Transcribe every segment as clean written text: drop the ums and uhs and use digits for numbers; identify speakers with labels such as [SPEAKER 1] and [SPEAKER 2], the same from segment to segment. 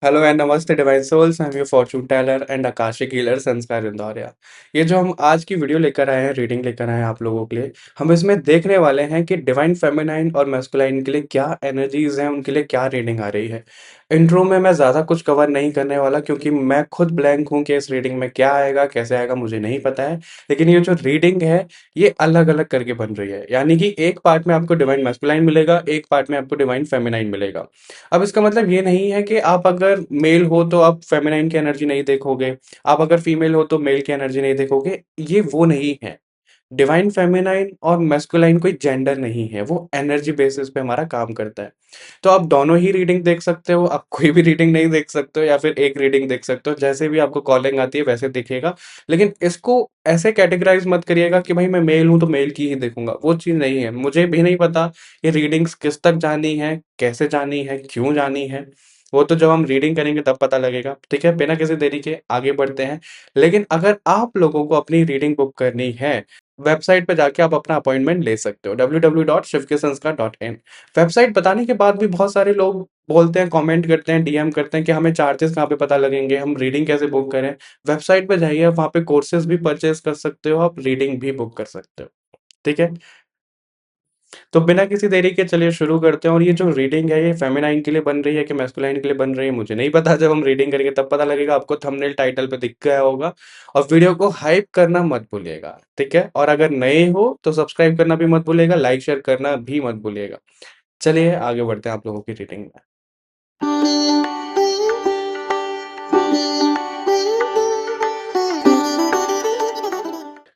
[SPEAKER 1] Hello and नमस्ते divine souls, I am your fortune teller and akashic healer Sanskar Indauria. ये जो हम आज की वीडियो लेकर आए हैं, रीडिंग लेकर आए हैं आप लोगों के लिए, हम इसमें देखने वाले हैं कि डिवाइन फेमिनाइन और मैस्कुलाइन के लिए क्या एनर्जीज हैं, उनके लिए क्या रीडिंग आ रही है। इंट्रो में मैं ज़्यादा कुछ कवर नहीं करने वाला क्योंकि मैं खुद ब्लैंक हूँ कि इस रीडिंग में क्या आएगा, कैसे आएगा, मुझे नहीं पता है। लेकिन ये जो रीडिंग है, ये अलग-अलग करके बन रही है। यानी कि एक पार्ट में आपको डिवाइन मैस्कुलाइन मिलेगा, एक पार्ट में आपको डिवाइन फेमिनाइन मिलेगा। अब इसका मतलब ये नहीं है कि आप अगर मेल हो तो आप फेमिनाइन की एनर्जी नहीं देखोगे, आप अगर फीमेल हो तो मेल की एनर्जी नहीं देखोगे, ये वो नहीं है। डिवाइन फेमिनाइन और मैस्कुलाइन कोई जेंडर नहीं है, वो एनर्जी बेसिस पे हमारा काम करता है। तो आप दोनों ही रीडिंग देख सकते हो, आप कोई भी रीडिंग नहीं देख सकते हो या फिर एक रीडिंग देख सकते हो, जैसे भी आपको कॉलिंग आती है वैसे दिखेगा। लेकिन इसको ऐसे कैटेगराइज़ मत करिएगा कि भाई मैं मेल हूँ तो मेल की ही देखूँगा, वो चीज़ नहीं है। मुझे भी नहीं पता ये रीडिंग्स किस तक जानी है, कैसे जानी है, क्यों जानी है, वो तो जब हम रीडिंग करेंगे तब पता लगेगा, ठीक है? बिना किसी देरी के आगे बढ़ते हैं। लेकिन अगर आप लोगों को अपनी रीडिंग बुक करनी है, वेबसाइट पे जाके आप अपना अपॉइंटमेंट ले सकते हो www.shivkesanskar.in। वेबसाइट बताने के बाद भी बहुत सारे लोग बोलते हैं, कमेंट करते हैं, डीएम करते हैं कि हमें चार्जेस कहाँ पे पता लगेंगे, हम रीडिंग कैसे बुक करें। वेबसाइट पे जाइए, आप वहाँ पे कोर्सेज भी परचेज कर सकते हो, आप रीडिंग भी बुक कर सकते हो, ठीक है? तो बिना किसी देरी के चलिए शुरू करते हैं। और ये जो रीडिंग है, ये फेमिनाइन के लिए बन रही है कि मैस्कुलाइन के लिए बन रही है, मुझे नहीं पता। जब हम रीडिंग करेंगे तब पता लगेगा। आपको थंबनेल टाइटल पे दिख गया होगा। और वीडियो को हाइप करना मत भूलिएगा, ठीक है? और अगर नए हो तो सब्सक्राइब करना भी मत भूलिएगा, लाइक शेयर करना भी मत भूलिएगा। चलिए आगे बढ़ते हैं आप लोगों की रीडिंग में।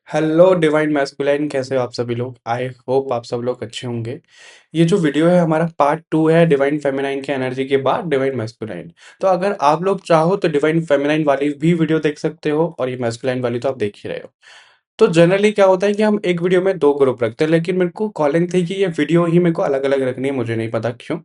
[SPEAKER 1] हेलो डिवाइन मैस्कुलाइन, कैसे हो आप सभी लोग? आई होप आप सब लोग अच्छे होंगे। ये जो वीडियो है हमारा पार्ट 2 है डिवाइन फेमिनाइन की एनर्जी के बाद डिवाइन मैस्कुलाइन। तो अगर आप लोग चाहो तो डिवाइन फेमिनाइन वाली भी वीडियो देख सकते हो और ये मैस्कुलाइन वाली तो आप देख ही रहे हो। तो जनरली क्या होता है कि हम एक वीडियो में 2 ग्रुप रखते हैं, लेकिन मेरे को कॉलिंग थी कि ये वीडियो ही मेरे को अलग-अलग रखनी है, मुझे नहीं पता क्यों?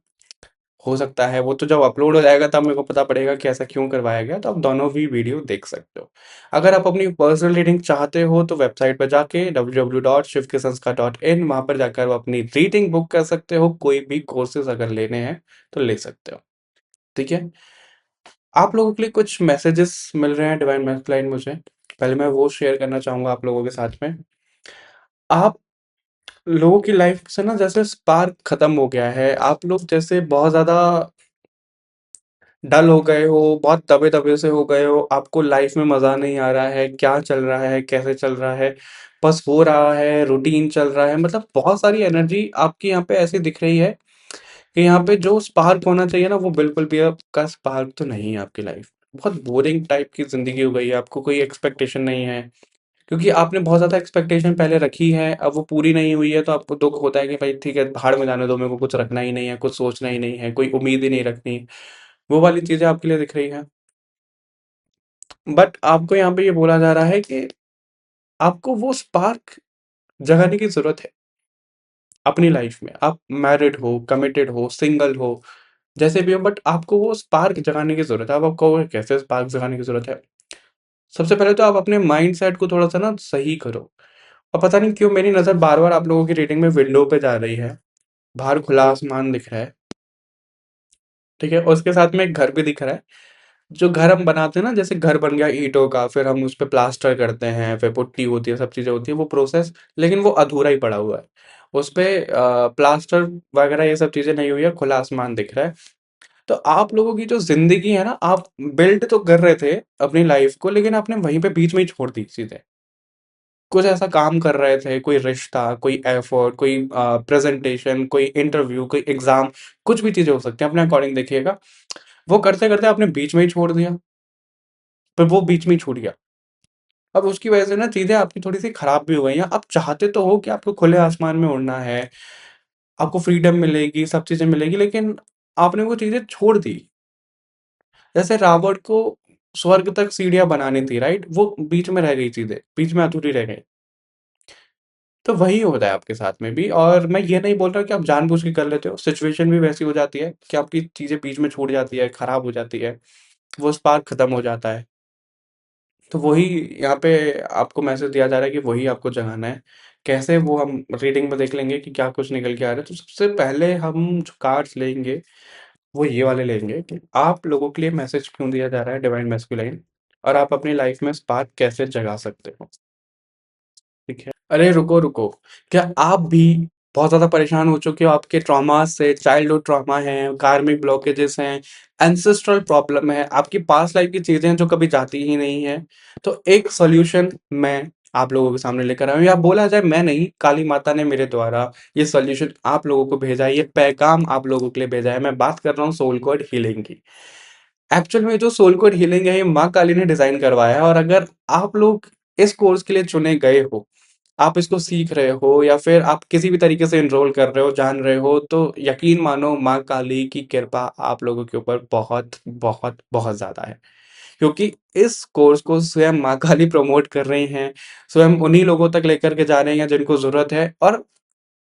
[SPEAKER 1] हो सकता है वो तो जब अपलोड हो जाएगा तब मेरे को पता पड़ेगा कि ऐसा क्यों करवाया गया, तो आप दोनों भी वीडियो देख सकते हो। अगर आप अपनी पर्सनल रीडिंग चाहते हो तो वेबसाइट पर जाके www.shivkesanskar.in, वहाँ पर जाकर आप अपनी रीडिंग बुक कर सकते हो, कोई भी कोर्सेज अगर लेने हैं तो ले सकते हो, ठीक है? आप लोगों के लिए कुछ मैसेजेस मिल रहे हैं डिवाइन मैस्कुलाइन मुझे, पहले मैं वो शेयर करना चाहूँगा आप लोगों के साथ में। आप लोगों की लाइफ से ना जैसे स्पार्क खत्म हो गया है, आप लोग जैसे बहुत ज़्यादा डल हो गए हो, बहुत दबे-दबे से हो गए हो, आपको लाइफ में मज़ा नहीं आ रहा है, क्या चल रहा है, कैसे चल रहा है, बस हो रहा है, रूटीन चल रहा है, मतलब बहुत सारी एनर्जी आपकी यहाँ पे ऐसी दिख रही है कि यहाँ पे जो स्पार्क होना चाहिए ना, वो बिल्कुल भी आपका स्पार्क तो नहीं है आपकी लाइफ। बहुत बोरिंग टाइप की ज़िंदगी हो गई है, आपको कोई एक्सपेक्टेशन नहीं है, क्योंकि आपने बहुत ज़्यादा एक्सपेक्टेशन पहले रखी है, अब वो पूरी नहीं हुई है, तो आपको दुःख होता है कि भाई ठीक है, भाड़ में जाने दो, मेरे को कुछ रखना ही नहीं है, कुछ सोचना ही नहीं है, कोई उम्मीद ही नहीं रखनी। वो वाली चीज़ें आपके लिए दिख रही हैं। बट आपको यहाँ पे ये बोला जा रहा है कि आपको वो स्पार्क जगाने की ज़रूरत है अपनी लाइफ में। आप मैरिड हो, कमिटेड हो, सिंगल हो, जैसे भी हो, बट आपको वो स्पार्क जगाने की ज़रूरत है। अब आप कहोगे कैसे स्पार्क जगाने की ज़रूरत है? सबसे पहले तो आप अपने माइंडसेट को थोड़ा-सा ना सही करो। और पता नहीं क्यों मेरी नज़र बार-बार आप लोगों की रीडिंग में विंडो पे जा रही है। बाहर खुला आसमान दिख रहा है, ठीक है? और उसके साथ में एक घर भी दिख रहा है। जो घर हम बनाते हैं ना, जैसे घर बन गया ईंटों का, फिर हम उस पे प्लास्टर करते हैं, फिर पुट्टी होती है, सब चीज़ें होती हैं, वो प्रोसेस, लेकिन वो अधूरा ही पड़ा हुआ है। उस पे प्लास्टर वगैरह ये सब चीज़ें नहीं हुई है, खुला आसमान दिख रहा है। तो आप लोगों की जो ज़िंदगी है ना, आप बिल्ड तो कर रहे थे अपनी लाइफ़ को, लेकिन आपने वहीं पे बीच में ही छोड़ दी सीधे। कुछ ऐसा काम कर रहे थे, कोई रिश्ता, कोई एफर्ट, कोई प्रेज़ेंटेशन, कोई इंटरव्यू, कोई एग्ज़ाम, कुछ भी चीज़ें हो सकती हैं, अपने अकॉर्डिंग देखिएगा। वो करते-करते आपने बीच में ही छोड़ दिया, फिर वो बीच में ही छूट गया। अब उसकी वजह से ना चीज़ें आपकी थोड़ी-सी खराब भी हो गई हैं। आप चाहते तो हो कि आपको खुले आसमान में उड़ना है, आपको फ्रीडम मिलेगी, सब चीज़ें मिलेगी, लेकिन आपने वो चीज़ें छोड़ दी। जैसे रावण को स्वर्ग तक सीढ़ियाँ बनानी थी, राइट? वो बीच में रह गई चीज़ें, बीच में अधूरी रह गई। तो वही होता है आपके साथ में भी, और मैं ये नहीं बोल रहा कि आप जानबूझ के कर लेते हो, सिचुएशन भी वैसी हो जाती है कि आपकी चीज़ें बीच में छूट जाती है, खराब हो जाती है, वो स्पार्क खत्म हो जाता है। तो वही यहाँ पे आपको मैसेज दिया जा रहा है कि वही आपको जगाना है। कैसे, वो हम रीडिंग में देख लेंगे कि क्या कुछ निकल के आ रहा है। तो सबसे पहले हम जो कार्ड्स लेंगे, वो ये वाले लेंगे कि आप लोगों के लिए मैसेज क्यों दिया जा रहा है डिवाइन मैस्कुलाइन, और आप अपनी लाइफ में स्पार्क कैसे जगा सकते हो। ठीक है। अरे रुको रुको, क्या आप भी बहुत ज्यादा परेशान हो चुके हो आपके ट्रॉमा से? चाइल्डहुड ट्रॉमा है, कार्मिक ब्लॉकेजेस हैं, एंसेस्ट्रल प्रॉब्लम है, आपकी पास्ट लाइफ की चीजें हैं जो कभी जाती ही नहीं है। तो एक सॉल्यूशन मैं आप लोगों के सामने लेकर आया हूँ, या बोला जाए मैं नहीं, काली माता ने मेरे द्वारा ये सॉल्यूशन आप लोगों को भेजा है, ये पैगाम आप लोगों के लिए भेजा है। मैं बात कर रहा हूँ सोल कोड हीलिंग की। एक्चुअल में जो सोल कोड हीलिंग है, ये माँ काली ने डिजाइन करवाया है, और अगर आप लोग इस कोर्स के लिए चुने गए हो, आप इसको सीख रहे हो, या फिर आप किसी भी तरीके से एनरोल कर रहे हो, जान रहे हो, तो यकीन मानो माँ काली की कृपा आप लोगों के ऊपर बहुत बहुत बहुत ज्यादा है। क्योंकि इस कोर्स को स्वयं माँ काली प्रमोट कर रही हैं, स्वयं उन्हीं लोगों तक लेकर के जा रही हैं जिनको जरूरत है। और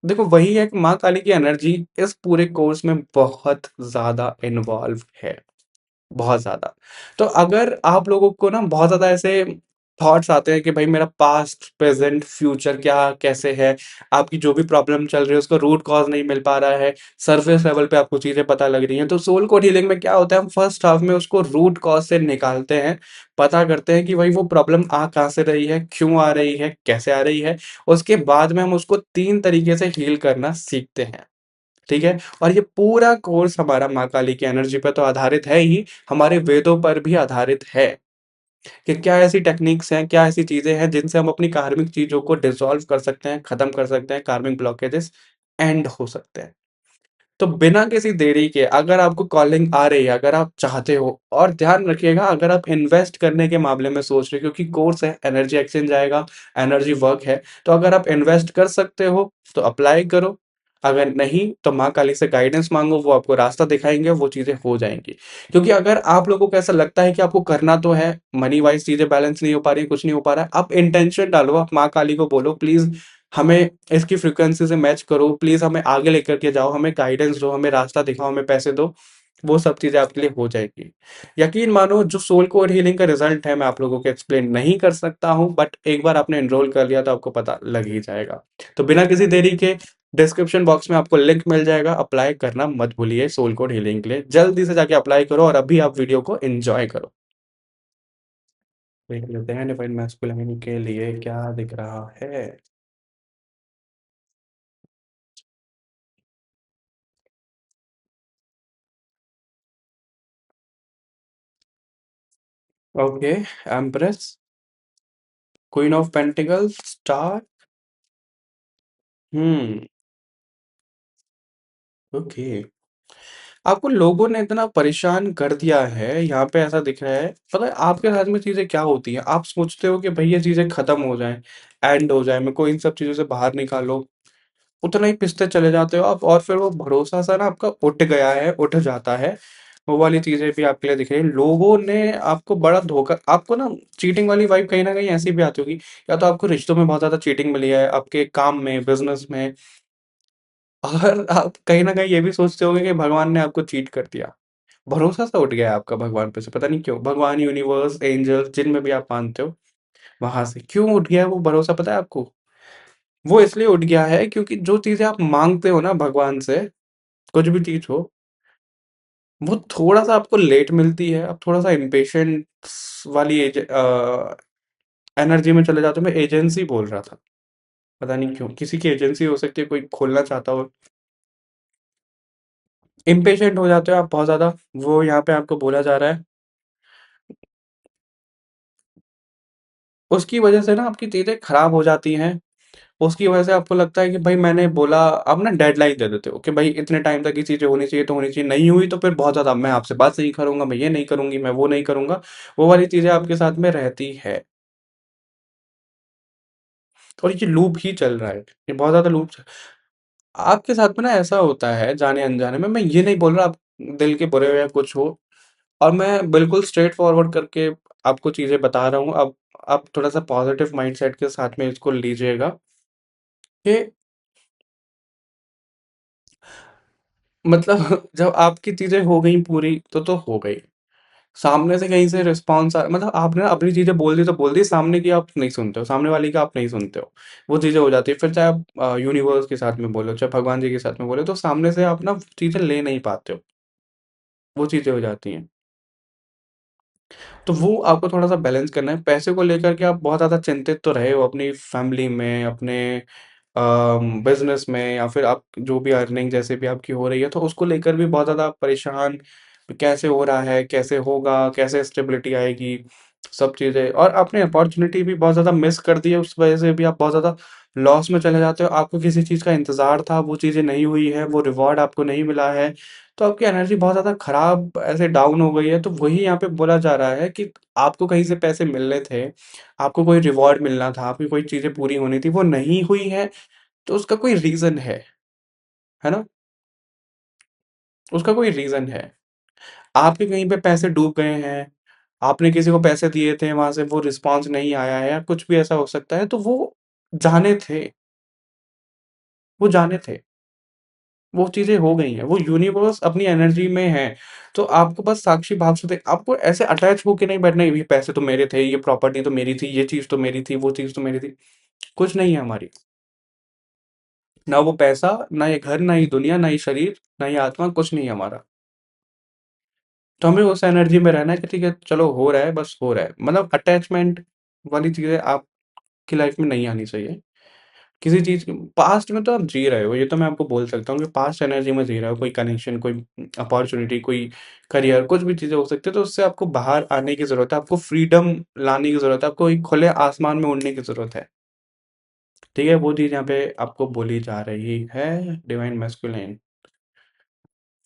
[SPEAKER 1] देखो, वही है कि माँ काली की एनर्जी इस पूरे कोर्स में बहुत ज्यादा इन्वॉल्व है, बहुत ज़्यादा। तो अगर आप लोगों को ना बहुत ज़्यादा ऐसे थॉट्स आते हैं कि भाई मेरा पास्ट, प्रेज़ेंट, फ्यूचर क्या कैसे है, आपकी जो भी प्रॉब्लम चल रही है उसका रूट कॉज़ नहीं मिल पा रहा है, सरफेस लेवल पे आपको चीज़ें पता लग रही हैं, तो सोल कोड हीलिंग में क्या होता है, हम फर्स्ट हाफ में उसको रूट कॉज़ से निकालते हैं, पता करते हैं कि भाई वो प्रॉब्लम आ कहाँ से रही है, क्यों आ रही है, कैसे आ रही है। उसके बाद में हम उसको 3 तरीके से हील करना सीखते हैं। ठीक है? और ये पूरा कोर्स हमारा माँ काली की एनर्जी पे तो आधारित है ही, हमारे वेदों पर भी आधारित है कि क्या ऐसी टेक्निक्स हैं, क्या ऐसी चीज़ें हैं जिनसे हम अपनी कार्मिक चीज़ों को डिसॉल्व कर सकते हैं, खत्म कर सकते हैं, कार्मिक ब्लॉकेजेस एंड हो सकते हैं। तो बिना किसी देरी के अगर आपको कॉलिंग आ रही है, अगर आप चाहते हो, और ध्यान रखिएगा अगर आप इन्वेस्ट करने के मामले में सोच रहे हो, क्योंकि कोर्स है, एनर्जी एक्सचेंज आएगा, एनर्जी वर्क है, तो अगर आप इन्वेस्ट कर सकते हो तो अप्लाई करो। अगर नहीं तो माँ काली से गाइडेंस मांगो, वो आपको रास्ता दिखाएंगे, वो चीजें हो जाएंगी। क्योंकि अगर आप लोगों को ऐसा लगता है कि आपको करना तो है, मनी वाइज चीजें बैलेंस नहीं हो पा रही, कुछ नहीं हो पा रहा है, आप इंटेंशन डालो, आप माँ काली को बोलो प्लीज हमें इसकी फ्रीक्वेंसी से मैच करो, प्लीज हमें आगे लेकर के जाओ, हमें गाइडेंस दो, हमें रास्ता दिखाओ, हमें पैसे दो। वो सब चीजें आपके लिए हो जाएगी। यकीन मानो, जो सोल कोड हीलिंग का रिजल्ट है मैं आप लोगों को एक्सप्लेन नहीं कर सकता हूँ, बट एक बार आपने एनरोल कर लिया तो आपको पता लग ही जाएगा। तो बिना किसी देरी के डिस्क्रिप्शन बॉक्स में आपको लिंक मिल जाएगा, अप्लाई करना मत भूलिए सोल कोड हीलिंग के लिए, जल्दी से जाके अप्लाई करो, और अभी आप वीडियो को एंजॉय करो। देख लेते हैं डिवाइन मैस्कुलिन के लिए क्या दिख रहा है। Okay, empress, queen of pentacles, star. Hmm. Okay. आपको लोगों ने इतना परेशान कर दिया है, यहाँ पे ऐसा दिख रहा है। पता है आपके साथ में चीजें क्या होती हैं, आप सोचते हो कि भाई ये चीजें खत्म हो जाएं, एंड हो जाए, मेरे को इन सब चीजों से बाहर निकालो, उतना ही पिसते चले जाते हो आप, और फिर वो भरोसा सा ना आपका उठ गया है, उठ जाता है। वो वाली चीजें भी आपके लिए दिख रही है। लोगों ने आपको बड़ा धोखा, आपको ना चीटिंग वाली वाइब कहीं ना कहीं ऐसी भी आती होगी, या तो आपको रिश्तों में बहुत ज्यादा चीटिंग मिली है, आपके काम में, बिजनेस में, और आप कहीं ना कहीं ये भी सोचते होंगे कि भगवान ने आपको चीट कर दिया। भरोसा सा उठ गया है आपका भगवान पे से, पता नहीं क्यों, भगवान, यूनिवर्स, एंजल्स, जिन में भी आप मानते हो, वहां से क्यों उठ गया है वो भरोसा, पता है आपको? वो इसलिए उठ गया है क्योंकि जो चीजें आप मांगते हो ना भगवान से, कुछ भी चीज हो, वो थोड़ा सा आपको लेट मिलती है, आप थोड़ा सा इम्पेशेंट वाली एनर्जी में चले जाते हो। मैं एजेंसी बोल रहा था, पता नहीं क्यों, किसी की एजेंसी हो सकती है, कोई खोलना चाहता हो, इम्पेशेंट हो जाते हो आप बहुत ज्यादा। वो यहाँ पे आपको बोला जा रहा है, उसकी वजह से ना आपकी चीजें खराब हो जाती हैं। उसकी वजह से आपको लगता है कि भाई मैंने बोला, आप ना डेडलाइन दे देते हो कि भाई इतने टाइम तक ये चीजें होनी चाहिए तो होनी चाहिए, नहीं हुई तो फिर बहुत ज्यादा मैं आपसे बात नहीं करूंगा, मैं ये नहीं करूंगी, मैं वो नहीं करूंगा। वो वाली चीजें आपके साथ में रहती है, और ये लूप ही चल रहा है, ये बहुत ज्यादा लूप। आपके साथ में ना ऐसा होता है जाने अनजाने में, मैं ये नहीं बोल रहा आप दिल के बुरे हो या कुछ हो, और मैं बिल्कुल स्ट्रेट फॉरवर्ड करके आपको चीजें बता रहा हूँ। अब आप थोड़ा सा पॉजिटिव माइंडसेट के साथ में इसको लीजिएगा। कि मतलब जब आपकी चीज़ें हो गई पूरी तो हो गई। सामने से कहीं से रिस्पॉन्स मतलब आपने ना अपनी चीज़ें बोल दी, सामने की आप नहीं सुनते हो, सामने वाले की आप नहीं सुनते हो। वो चीज़ें हो जाती है, फिर चाहे आप यूनिवर्स के साथ में बोलो, चाहे भगवान जी के साथ में बोलो, तो सामने से आप ना चीज़ें ले नहीं पाते हो, वो चीज़ें हो जाती हैं। तो वो आपको थोड़ा-सा बैलेंस करना है। पैसे को लेकर के आप बहुत ज़्यादा चिंतित तो रहे हो अपनी फैमिली में, अपने बिज़नेस में, या फिर आप जो भी अर्निंग जैसे भी आपकी हो रही है, तो उसको लेकर भी बहुत ज़्यादा परेशान, कैसे हो रहा है, कैसे होगा, कैसे स्टेबिलिटी आएगी, सब चीज़ें, और आपने अपॉर्च्युनिटी भी बहुत ज़्यादा मिस कर दी है, उस वजह से भी आप बहुत ज़्यादा लॉस में चले जाते हो। आपको किसी चीज़ का इंतज़ार था, वो चीज़ें नहीं हुई है, वो रिवॉर्ड आपको नहीं मिला है, तो आपकी एनर्जी बहुत ज़्यादा खराब ऐसे डाउन हो गई है। तो वही यहाँ पे बोला जा रहा है कि आपको कहीं से पैसे मिलने थे, आपको कोई रिवॉर्ड मिलना था, आपकी कोई चीज़ें पूरी होनी थी, वो नहीं हुई है, तो उसका कोई रीज़न है ना? उसका कोई रीज़न है। आपके कहीं पे पैसे डूब गए हैं, आपने किसी को पैसे दिए थे, वहाँ से वो रिस्पॉन्स नहीं आया है, या कुछ भी ऐसा हो सकता है, तो वो जाने थे, वो जाने थे। वो चीज़ें हो गई हैं, वो यूनिवर्स अपनी एनर्जी में है। तो आपको बस साक्षी भाव से देख, आपको ऐसे अटैच होके नहीं बैठना, ये पैसे तो मेरे थे, ये प्रॉपर्टी तो मेरी थी, ये चीज़ तो मेरी थी, वो चीज़ तो मेरी थी। कुछ नहीं है हमारी। ना वो पैसा, ना ये घर, ना ये दुनिया, ना ये शरीर, ना ये आत्मा, कुछ नहीं है हमारा। तो हमें उस एनर्जी में रहना है कि ठीक है, चलो हो रहा है, बस हो रहा है। मतलब अटैचमेंट वाली चीज़ें आपकी लाइफ में नहीं आनी चाहिए। किसी चीज़ पास्ट में तो आप जी रहे हो, ये तो मैं आपको बोल सकता हूँ कि पास्ट एनर्जी में जी रहे हो, कोई कनेक्शन, कोई अपॉर्च्युनिटी, कोई करियर, कुछ भी चीज़ें हो सकती है, तो उससे आपको बाहर आने की ज़रूरत है, आपको फ्रीडम लाने की ज़रूरत है, आपको एक खुले आसमान में उड़ने की ज़रूरत है। ठीक है? वो चीज़ यहाँ पे आपको बोली जा रही है, डिवाइन मैस्कुलिन।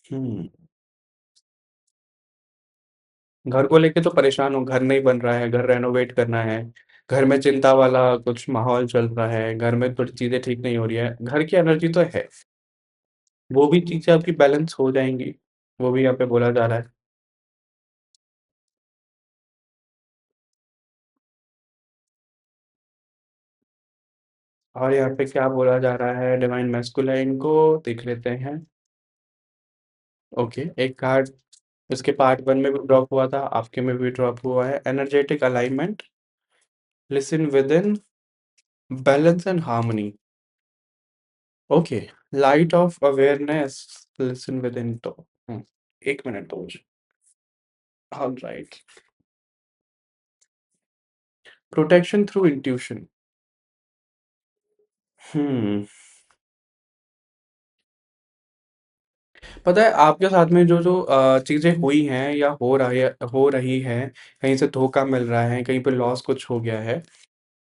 [SPEAKER 1] हुँ। घर को लेके तो परेशान हूँ, घर नहीं बन रहा है, घर रेनोवेट करना है, घर में चिंता वाला कुछ माहौल चल रहा है, घर में थोड़ी चीज़ें ठीक नहीं हो रही है, घर की एनर्जी तो है, वो भी चीज़ें आपकी बैलेंस हो जाएँगी, वो भी यहाँ पे बोला जा रहा है। और यहाँ पे क्या बोला जा रहा है डिवाइन मैस्कुलाइन को, देख लेते हैं। ओके, एक कार्ड इसके पार्ट 1 में भी ड्रॉप हुआ था, आपके में भी ड्रॉप हुआ है। Energetic alignment, listen within, balance and harmony. Okay, light of awareness, listen within, तो 1 मिनट दो मुझे। ऑलराइट। Protection through intuition. हुँ। पता है आपके साथ में जो चीज़ें हुई हैं या हो रही हैं, कहीं से धोखा मिल रहा है, कहीं पे लॉस कुछ हो गया है,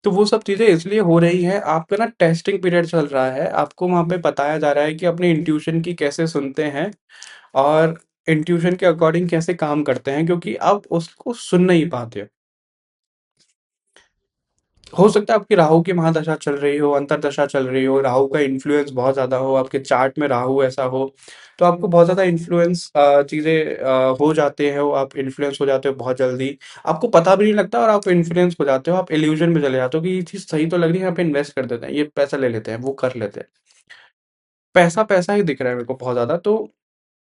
[SPEAKER 1] तो वो सब चीज़ें इसलिए हो रही हैं, आपका ना टेस्टिंग पीरियड चल रहा है, आपको वहाँ पे बताया जा रहा है कि अपने इंट्यूशन की कैसे सुनते हैं, और इंट्यूशन के अकॉर्डिंग कैसे काम करते हैं, क्योंकि आप उसको सुन नहीं पाते हो। हो सकता है आपकी राहु की महादशा चल रही हो, अंतर्दशा चल रही हो, राहु का इन्फ्लुएंस बहुत ज़्यादा हो, आपके चार्ट में राहु ऐसा हो, तो आपको बहुत ज़्यादा इन्फ्लुएंस चीज़ें हो जाते हो, आप इन्फ्लुएंस हो जाते हो बहुत जल्दी। आपको पता भी नहीं लगता और आप इन्फ्लुएंस हो जाते हो, आप इल्यूजन में चले जाते हो कि ये चीज़ सही तो लग रही है, यहाँ पे इन्वेस्ट कर देते हैं, ये पैसा ले लेते हैं, वो कर लेते हैं। पैसा, पैसा ही दिख रहा है मेरे को बहुत ज़्यादा, तो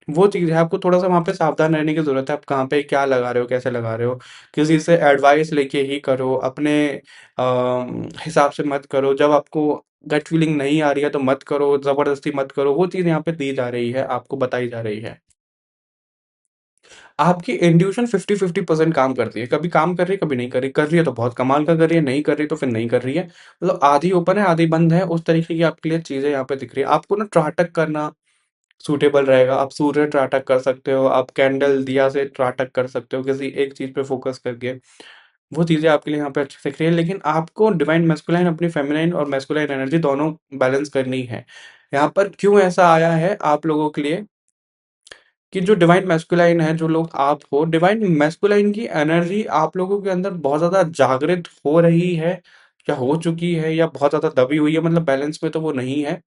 [SPEAKER 1] वो चीज़ है, आपको थोड़ा-सा वहाँ पे सावधान रहने की ज़रूरत है, आप कहाँ पे क्या लगा रहे हो, कैसे लगा रहे हो, किसी से एडवाइस लेके ही करो, अपने हिसाब से मत करो, जब आपको गट फीलिंग नहीं आ रही है तो मत करो, ज़बरदस्ती मत करो, वो चीज़ यहाँ पे दी जा रही है, आपको बताई जा रही है। आपकी इंट्यूशन 50-50% काम करती है, कभी काम कर रही है, कभी नहीं कर रही है तो बहुत कमाल का कर रही है, नहीं कर रही तो फिर नहीं कर रही है। मतलब आधी ओपन है, आधी बंद है, उस तरीके की आपके लिए चीज़ें यहाँ पे दिख रही है। आपको ना त्राटक करना सूटेबल रहेगा। आप सूर्य त्राटक कर सकते हो, आप कैंडल दिया से त्राटक कर सकते हो, किसी एक चीज़ पे फ़ोकस करके। वो चीज़ें आपके लिए यहाँ पे अच्छे से दिख रही है, लेकिन आपको डिवाइन मैस्कुलाइन, अपनी फेमिनाइन और मैस्कुलाइन एनर्जी दोनों बैलेंस करनी है। यहाँ पर क्यों ऐसा आया है आप लोगों के लिए कि जो डिवाइन मैस्कुलाइन है, जो लोग आप हो, डिवाइन मैस्कुलाइन की एनर्जी आप लोगों के अंदर बहुत ज़्यादा जागृत हो रही है, या हो चुकी है, या बहुत ज़्यादा दबी हुई है, मतलब बैलेंस में तो वो नहीं है।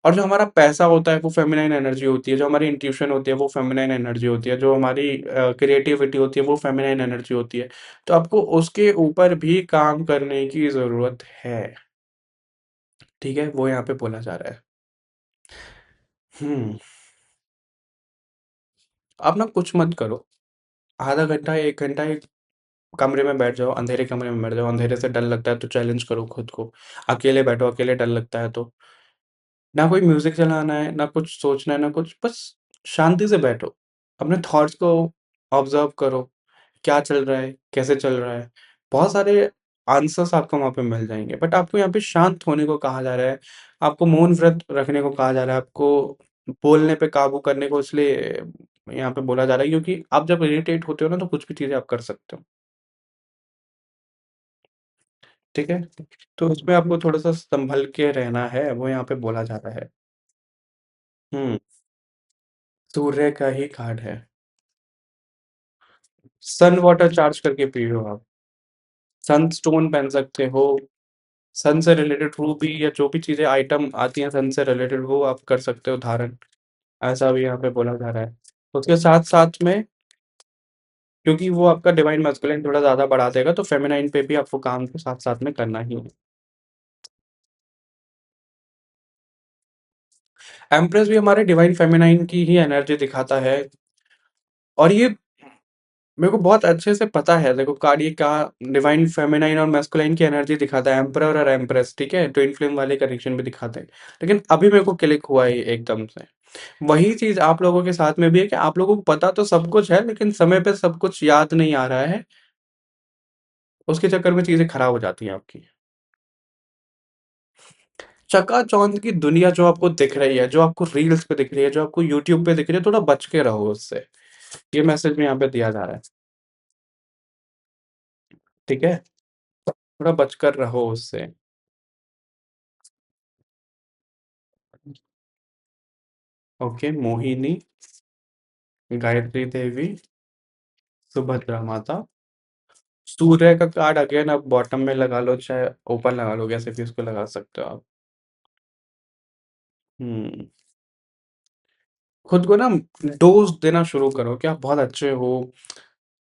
[SPEAKER 1] और जो हमारा पैसा होता है वो फेमिनाइन एनर्जी होती है, जो हमारी इंट्यूशन होती है वो फेमिनाइन एनर्जी होती है, जो हमारी क्रिएटिविटी होती है वो फेमिनाइन एनर्जी होती है। तो आपको उसके ऊपर भी काम करने की ज़रूरत है। ठीक है? वो यहाँ पे बोला जा रहा है। हुँ, आप ना कुछ मत करो, आधा घंटा, 1 घंटा एक कमरे में बैठ जाओ, अंधेरे कमरे में बैठ जाओ, अंधेरे से डर लगता है तो चैलेंज करो खुद को। अकेले बैठो, अकेले डर लगता है तो ना कोई म्यूज़िक चलाना है, ना कुछ सोचना है, ना कुछ, बस शांति से बैठो। अपने थॉट्स को ऑब्ज़र्व करो, क्या चल रहा है, कैसे चल रहा है। बहुत सारे आंसर्स आपको वहाँ पे मिल जाएँगे, बट आपको यहाँ पे शांत होने को कहा जा रहा है, आपको मौन व्रत रखने को कहा जा रहा है, आपको बोलने पे काबू करने को इसलिए यहाँ पे बोला जा रहा है क्योंकि आप जब इरिटेट होते हो ना तो कुछ भी चीज़ें आप कर सकते हो, ठीक है? तो उसमें आपको थोड़ा-सा सँभल के रहना है, वो यहाँ पे बोला जा रहा है। हुँ, सूर्य का ही कार्ड है। सन वाटर चार्ज करके पियो आप। सनस्टोन पहन सकते हो, सन से रिलेटेड रूबी या जो भी चीज़ें आइटम आती हैं सन से रिलेटेड वो आप कर सकते हो धारण, ऐसा भी यहाँ पे बोला जा रहा है। उसके साथ-साथ में क्योंकि वो आपका डिवाइन मैस्कुलिन थोड़ा ज़्यादा बढ़ा देगा तो फेमिनाइन पे भी आपको काम को साथ-साथ में करना ही है। एम्प्रेस भी हमारे डिवाइन फेमिनाइन की ही एनर्जी दिखाता है और ये मेरे को बहुत अच्छे से पता है देखो कार्ड ये क्या डिवाइन फेमिनाइन और मैस्कुलाइन की एनर्जी दिखाता है एम्परर और एम्प्रेस ठीक है ट्विन फ्लेम वाले कनेक्शन भी दिखाते हैं लेकिन अभी मेरे को क्लिक हुआ है ये एकदम से वही चीज आप लोगों के साथ में भी है कि आप लोगों को पता तो सब कुछ है लेकिन समय पे सब कुछ याद नहीं आ रहा है उसके चक्कर में चीजें खराब हो जाती हैं आपकी चकाचौंध की दुनिया जो आपको दिख रही है जो आपको रील्स पे दिख रही है जो आपको यूट्यूब पे दिख रही है थोड़ा बच के रहो उससे ये मैसेज में यहाँ पे दिया जा रहा है ठीक है थोड़ा बचकर रहो उससे ओके मोहिनी गायत्री देवी, सुभद्रा माता, सूर्य का कार्ड अगेन आप बॉटम में लगा लो चाहे ऊपर लगा लो कैसे भी उसको लगा सकते हो आप। हुँ, खुद को ना डोज़ देना शुरू करो कि आप बहुत अच्छे हो,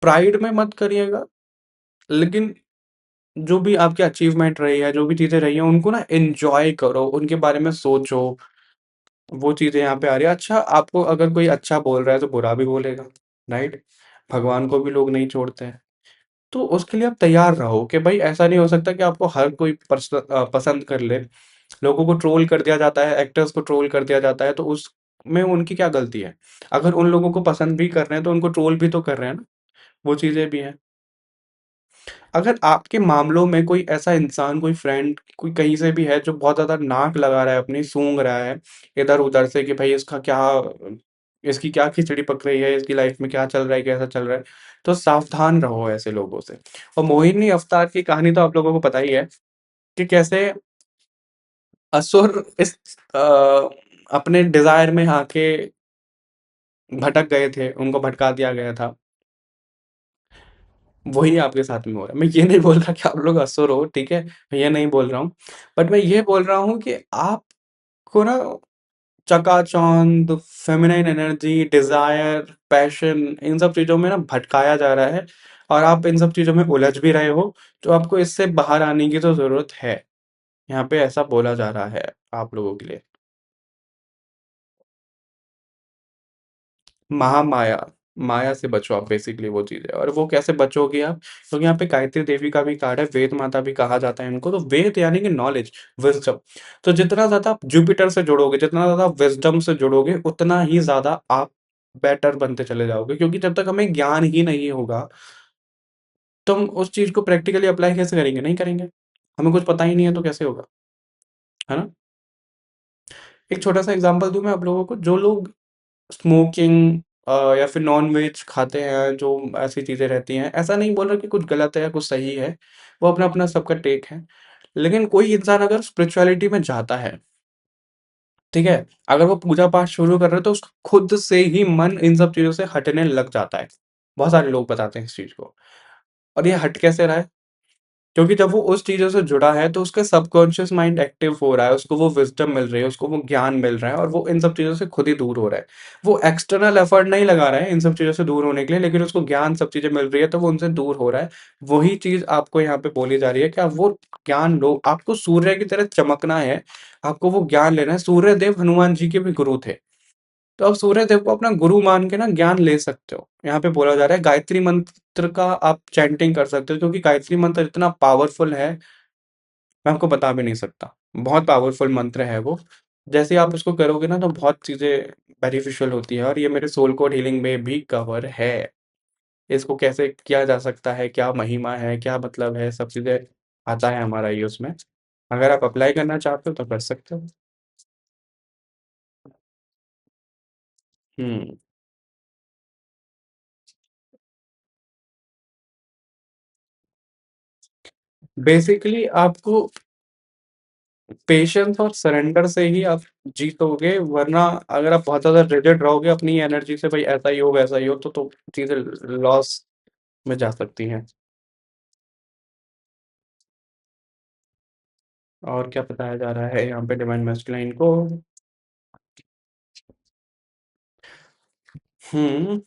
[SPEAKER 1] प्राइड में मत करिएगा, लेकिन जो भी आपकी अचीवमेंट रही है, जो भी चीज़ें रही हैं, उनको ना एन्जॉय करो, उनके बारे में सोचो, वो चीज़ें यहाँ पे आ रही है। अच्छा, आपको अगर कोई अच्छा बोल रहा है तो बुरा भी बोलेगा, राइट? भगवान को भी लोग नहीं छोड़ते हैं। तो उसके लिए आप तैयार रहो कि भाई ऐसा नहीं हो सकता कि आपको हर कोई पसंद कर ले। लोगों को ट्रोल कर दिया जाता है, एक्टर्स को ट्रोल कर दिया जाता है, तो उसमें उनकी क्या गलती है? अगर उन लोगों को पसंद भी कर रहे हैं, तो उनको ट्रोल भी तो कर रहे हैं ना, वो चीज़ें भी हैं। अगर आपके मामलों में कोई ऐसा इंसान, कोई फ्रेंड, कोई कहीं से भी है जो बहुत ज़्यादा नाक लगा रहा है अपनी, सूंघ रहा है इधर-उधर से कि भाई इसकी क्या खिचड़ी पक रही है, इसकी लाइफ में क्या चल रहा है, कैसा चल रहा है, तो सावधान रहो ऐसे लोगों से। और मोहिनी अवतार की कहानी तो आप लोगों को पता ही है कि कैसे असुर इस अपने डिज़ायर में आके भटक गए थे, उनको भटका दिया गया था। वही आपके साथ में हो रहा है। मैं ये नहीं बोल रहा कि आप लोग असुर हो, ठीक है? मैं ये नहीं बोल रहा हूँ। बट मैं ये बोल रहा हूँ कि आपको ना चकाचौंध, feminine energy, desire, passion in सब चीज़ों में ना भटकाया जा रहा है और आप इन सब चीज़ों में उलझ भी रहे हो, तो आपको इससे बाहर आने की तो ज़रूरत है। यहाँ पे ऐसा बोला जा रहा है आप लोगों के लिए। महामाया, माया से बचो आप बेसिकली वो चीज़ है और वो कैसे बचोगे आप? क्योंकि यहाँ पे गायत्री देवी का भी कार्ड है, वेद माता भी कहा जाता है इनको, तो वेद यानी कि नॉलेज, विज़डम। तो जितना ज़्यादा आप जुपिटर से जुड़ोगे, जितना ज़्यादा आप विज़डम से जुड़ोगे, उतना ही ज़्यादा आप बेटर बनते चले जाओगे क्योंकि जब तक हमें ज्ञान ही नहीं होगा, तो हम उस चीज़ को प्रैक्टिकली अप्लाई कैसे करेंगे? नहीं करेंगे। हमें कुछ पता ही नहीं है तो कैसे होगा, है ना? एक छोटा-सा एग्ज़ाम्पल दूँ मैं आप लोगों को, जो लोग स्मोकिंग या फिर नॉन-वेज खाते हैं, जो ऐसी चीज़ें रहती हैं। ऐसा नहीं बोल रहा कि कुछ गलत है या कुछ सही है, वो अपना-अपना सबका टेक है। लेकिन कोई इंसान अगर स्पिरिचुअलिटी में जाता है, ठीक है? अगर वो पूजा-पाठ शुरू कर रहा है तो उसका खुद से ही मन इन सब चीज़ों से हटने लग जाता है। बहुत सारे लोग बताते हैं इस चीज़ को और ये हट कैसे रहा है? क्योंकि जब वो उस चीज़ों से जुड़ा है तो उसका सबकॉन्शियस माइंड एक्टिव हो रहा है, उसको वो विज़डम मिल रही है, उसको वो ज्ञान मिल रहा है और वो इन सब चीज़ों से खुद ही दूर हो रहा है। वो एक्सटर्नल एफर्ट नहीं लगा रहा है इन सब चीज़ों से दूर होने के लिए, लेकिन उसको ज्ञान सब चीज़ें मिल रही है तो वो उनसे दूर हो रहा है। वही चीज़ आपको यहाँ पे बोली जा रही है कि आप वो ज्ञान लो, आपको सूर्य की तरह चमकना है, आपको वो ज्ञान लेना है। सूर्यदेव हनुमान जी के भी गुरु थे। तो आप सूर्यदेव को अपना गुरु मान के ना ज्ञान ले सकते हो। यहाँ पे बोला जा रहा है गायत्री मंत्र का आप चैंटिंग कर सकते हो, क्योंकि गायत्री मंत्र इतना पावरफुल है, मैं आपको बता भी नहीं सकता। बहुत पावरफुल मंत्र है वो। जैसे ही आप उसको करोगे ना तो बहुत चीज़ें बेनिफिशियल होती है और ये मेरे सोल कोड हीलिंग में भी कवर है। इसको कैसे किया जा सकता है, क्या महिमा है, क्या मतलब है, सब चीज़ें आता है हमारा ये उसमें। अगर आप अप्लाई करना चाहते हो तो कर सकते हो। हुँ। बेसिकली आपको पेशेंस और सरेंडर से ही आप जीतोगे, वरना अगर आप बहुत ज़्यादा रिजिड रहोगे अपनी एनर्जी से, भाई ऐसा ही हो वैसा ही हो, तो चीज़ें लॉस में जा सकती हैं। और क्या बताया जा रहा है यहाँ पे डिवाइन मैस्कुलाइन को? हुँ,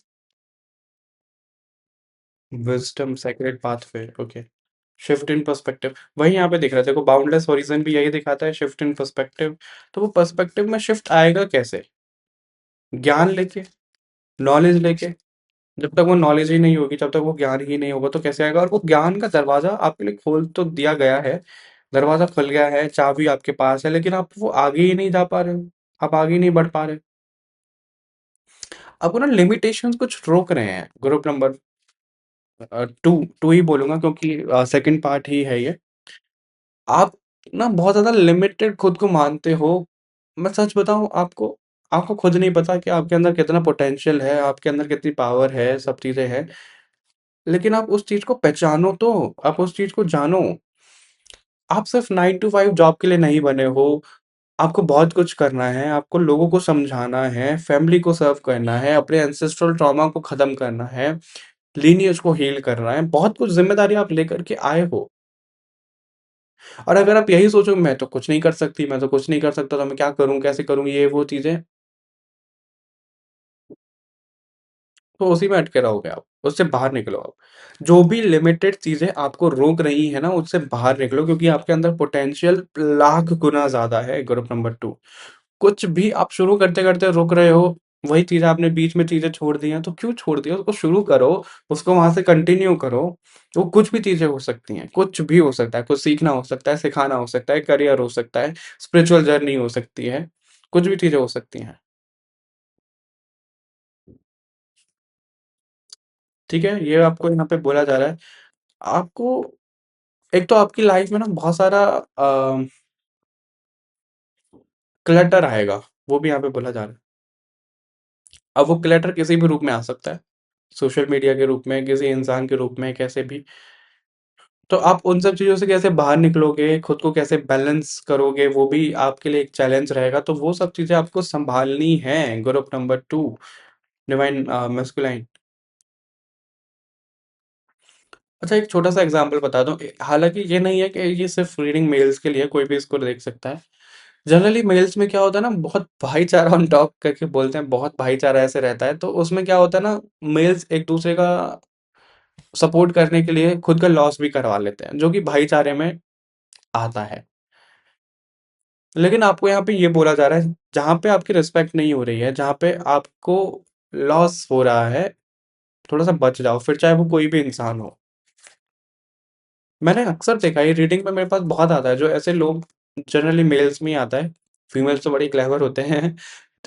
[SPEAKER 1] wisdom sacred pathway, okay. Shift in perspective, वही यहाँ पे दिख रहा है, देखो बाउंडलेस हॉरिज़न भी यही दिखाता है, शिफ्ट इन पर्सपेक्टिव। तो वो पर्सपेक्टिव में शिफ्ट आएगा कैसे? ज्ञान लेके, नॉलेज लेके। जब तक वो नॉलेज ही नहीं होगी, जब तक वो ज्ञान ही नहीं होगा तो कैसे आएगा? और वो ज्ञान का दरवाज़ा आपके लिए खोल तो दिया गया है, दरवाज़ा खुल गया है, चाबी आपके पास है, लेकिन आप वो आगे ही नहीं जा पा रहे हो, आप आगे ही नहीं बढ़ पा रहे। आपको ना लिमिटेशंस कुछ रोक रहे हैं। ग्रुप नंबर 2 2 ही बोलूँगा, क्योंकि सेकंड पार्ट ही है ये। आप ना बहुत ज़्यादा लिमिटेड खुद को मानते हो। मैं सच बताऊँ आपको, आपको खुद नहीं पता कि आपके अंदर कितना पोटेंशियल है, आपके अंदर कितनी पावर है, सब चीज़ें हैं। लेकिन आप उस चीज़ को पहचानो तो, आप उस चीज़ को जानो। आप सिर्फ़ 9 टू 5 जॉब के लिए नहीं बने हो, आपको बहुत कुछ करना है, आपको लोगों को समझाना है, फैमिली को सर्व करना है, अपने एंसेस्ट्रल ट्रॉमा को ख़त्म करना है, लीनिएज को हील करना है, बहुत कुछ ज़िम्मेदारी आप लेकर के आए हो। और अगर आप यही सोचो मैं तो कुछ नहीं कर सकती, मैं तो कुछ नहीं कर सकता, तो मैं क्या करूँ, कैसे करूँ, ये वो चीज़ें, तो उसी में अटके रहोगे आप, उससे बाहर निकलो आप। जो भी लिमिटेड चीज़ें आपको रोक रही हैं ना, उससे बाहर निकलो, क्योंकि आपके अंदर पोटेंशियल लाख गुना ज़्यादा है। ग्रुप नंबर 2, कुछ भी आप शुरू करते-करते रुक रहे हो, वही चीज़ आपने बीच में चीज़ें छोड़ दी हैं, तो क्यों छोड़ दी है? उसको शुरू करो, उसको वहाँ से कंटिन्यू करो। वो कुछ भी चीज़ें हो सकती हैं, कुछ भी हो सकता है, कुछ सीखना हो सकता है, सिखाना हो सकता है, करियर हो सकता है, स्पिरिचुअल जर्नी हो सकती है, कुछ भी चीज़ें हो सकती हैं। ठीक है? ये आपको यहाँ पे बोला जा रहा है। आपको एक तो आपकी लाइफ में ना बहुत सारा क्लटर आएगा, वो भी यहाँ पे बोला जा रहा है। अब वो क्लटर किसी भी रूप में आ सकता है, सोशल मीडिया के रूप में, किसी इंसान के रूप में, कैसे भी। तो आप उन सब चीज़ों से कैसे बाहर निकलोगे, खुद को कैसे बैलेंस करोगे, वो भी आपके लिए एक चैलेंज रहेगा। तो वो सब चीज़ें आपको सँभालनी हैं। Group number 2, divine masculine. अच्छा, एक छोटा-सा एग्ज़ाम्पल बता दूँ। हालाँकि ये नहीं है कि ये सिर्फ़ रीडिंग मेल्स के लिए है, कोई भी इसको देख सकता है। जनरली मेल्स में क्या होता है ना, बहुत भाईचारा ऑन टॉप करके बोलते हैं, बहुत भाईचारा ऐसे रहता है। तो उसमें क्या होता है ना, मेल्स एक-दूसरे का सपोर्ट करने के लिए खुद का लॉस भी करवा लेते हैं, जो कि भाईचारे में आता है। लेकिन आपको यहाँ पे ये बोला जा रहा है, जहाँ पे आपकी रिस्पेक्ट नहीं हो रही है, जहाँ पे आपको लॉस हो रहा है, थोड़ा-सा बच जाओ, फिर चाहे वो कोई भी इंसान हो। मैंने अक्सर देखा है, ये रीडिंग में मेरे पास बहुत आता है, जो ऐसे लोग जनरली मेल्स में ही आता है। फीमेल्स तो बड़ी क्लेवर होते हैं।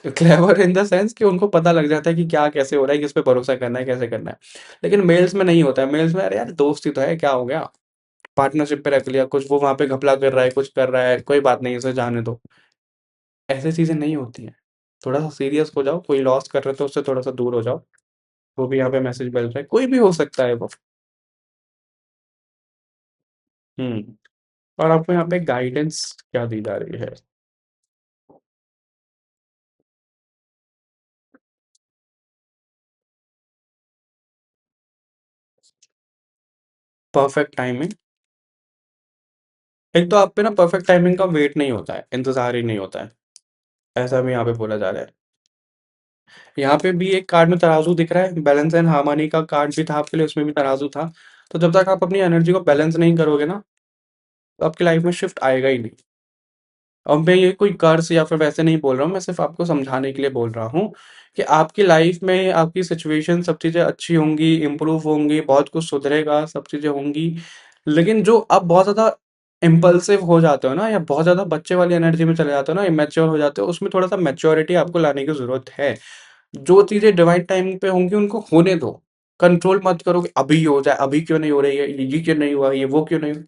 [SPEAKER 1] क्लेवर इन द सेंस कि उनको पता लग जाता है कि क्या कैसे हो रहा है, किस पे भरोसा करना है, कैसे करना है। लेकिन मेल्स में नहीं होता है, मेल्स में अरे यार दोस्त ही तो है, क्या हो गया? पार्टनरशिप पे रख लिया, कुछ वो वहाँ पे घपला कर रहा है, कुछ कर रहा है, कोई बात नहीं, इसे जाने दो। ऐसी चीज़ें नहीं होती हैं। थोड़ा-सा सीरियस हो जाओ, कोई लॉस कर रहे हो तो उससे थोड़ा-सा दूर हो जाओ। वो भी यहाँ पे मैसेज मिल रहा है, कोई भी हो सकता है वो। हुँ, और आपको यहाँ पे गाइडेंस क्या दी जा रही है? परफेक्ट टाइमिंग, एक तो आप पे ना परफेक्ट टाइमिंग का वेट नहीं होता है, इंतज़ार ही नहीं होता है। ऐसा हमें यहाँ पे बोला जा रहा है। यहाँ पे भी एक कार्ड में तराजू दिख रहा है, बैलेंस एंड हार्मनी का कार्ड भी था आपके लिए, उसमें भी तराजू था। तो जब तक आप अपनी एनर्जी को बैलेंस नहीं करोगे ना, तो आपकी लाइफ में शिफ्ट आएगा ही नहीं। और मैं ये कोई कर्स या फिर वैसे नहीं बोल रहा हूँ, मैं सिर्फ आपको समझाने के लिए बोल रहा हूँ कि आपकी लाइफ में आपकी सिचुएशन सब चीज़ें अच्छी होंगी, इम्प्रूव होंगी, बहुत कुछ सुधरेगा, सब चीज़ें होंगी। लेकिन जो आप बहुत ज़्यादा इम्पल्सिव हो जाते हो ना, या बहुत ज़्यादा बच्चे वाली एनर्जी में चले जाते हो ना, इमेच्योर हो जाते हो, उसमें थोड़ा सा मैच्योरिटी आपको लाने की ज़रूरत है। जो चीज़ें डिवाइन टाइम पे होंगी उनको होने दो। कंट्रोल मत करो कि अभी हो जाए, अभी क्यों नहीं हो रही है, ये क्यों नहीं हुआ, ये वो क्यों नहीं हुआ।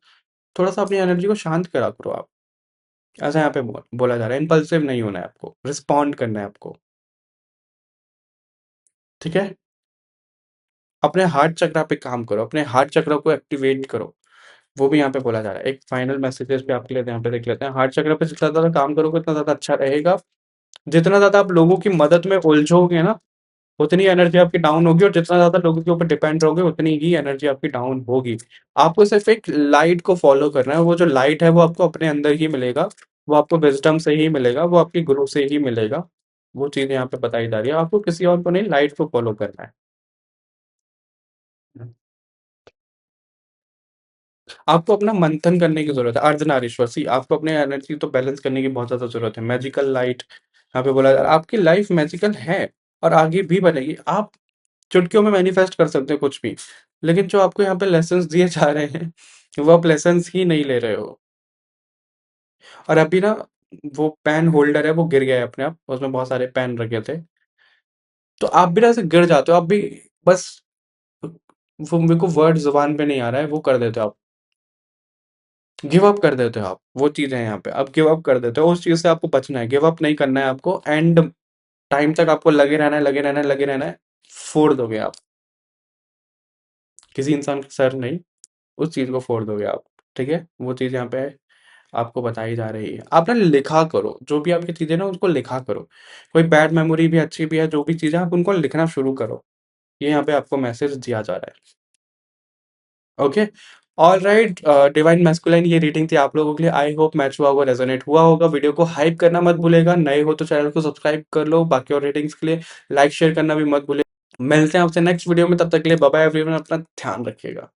[SPEAKER 1] थोड़ा सा अपनी एनर्जी को शांत करा करो आप। ऐसा यहाँ पे बोला जा रहा है, इम्पल्सिव नहीं होना है आपको, रिस्पॉन्ड करना है आपको। ठीक है। अपने हार्ट चक्रा पे काम करो, अपने हार्ट चक्र को एक्टिवेट करो। वो भी यहाँ पे बोला जा रहा है। एक फाइनल मैसेजेस पे आपके लिए यहाँ पे देख लेते हैं। हार्ट चक्र पे जितना ज़्यादा काम करोगे उतना ज़्यादा अच्छा रहेगा। जितना ज़्यादा आप लोगों की मदद में उलझोगे ना, उतनी एनर्जी आपकी डाउन होगी, और जितना ज़्यादा लोगों के ऊपर डिपेंड रहोगे उतनी ही एनर्जी आपकी डाउन होगी। आपको सिर्फ एक लाइट को फॉलो करना है। वो जो लाइट है वो आपको अपने अंदर ही मिलेगा, वो आपको विजडम से ही मिलेगा, वो आपके गुरु से ही मिलेगा। वो चीज़ें यहाँ पे बताई जा रही है, आपको किसी और को नहीं, लाइट को फॉलो करना है। आपको अपना मंथन करने की ज़रूरत है, अर्धनारीश्वर। सी आपको अपने एनर्जी तो बैलेंस करने की बहुत ज़्यादा ज़रूरत है। मैजिकल लाइट यहाँ पे बोला जा रहा है, आपकी लाइफ मैजिकल है और आगे भी बनेगी। आप चुटकियों में मैनिफेस्ट कर सकते हो कुछ भी, लेकिन जो आपको यहाँ पे लेसन्स दिए जा रहे हैं, वो आप लेसन्स ही नहीं ले रहे हो। और अभी ना, वो पेन होल्डर है वो गिर गया है अपने आप, उसमें बहुत सारे पेन रखे थे। तो आप भी ना ऐसे गिर जाते हो, आप भी बस, वो मेरे को वर्ड ज़ुबान पे नहीं आ रहा है, वो कर देते हो आप। गिव अप कर देते हो आप, वो चीज़ है यहाँ पे, आप गिव अप कर देते हो, उस चीज़ से आपको बचना है, गिव अप नहीं करना है आपको, एंड टाइम तक आपको लगे रहना है, लगे रहना है, लगे रहना है, फोड़ दोगे आप। किसी इंसान का सर नहीं, उस चीज़ को फोड़ दोगे आप। ठीक है? वो चीज़ यहाँ पे आपको बताई जा रही है। आप ना लिखा करो, जो भी आपकी चीज़ें ना उसको लिखा करो। कोई बैड मेमोरी भी अच्छी भी है, जो भी चीज़ें आप उनको लिखना शुरू करो। ये यहाँ पे आपको मैसेज दिया जा रहा है। Okay, alright. डिवाइन मैस्कुलाइन ये रीडिंग थी आप लोगों के लिए। आई होप मैच हुआ होगा, रेजोनेट हुआ होगा। वीडियो को हाइप करना मत भूलेगा। नए हो तो चैनल को सब्सक्राइब कर लो। बाकी और रीडिंग्स के लिए लाइक शेयर करना भी मत भूलिए। मिलते हैं आपसे नेक्स्ट वीडियो में, तब तक के लिए बाय बाय एवरीवन, अपना ध्यान रखिएगा।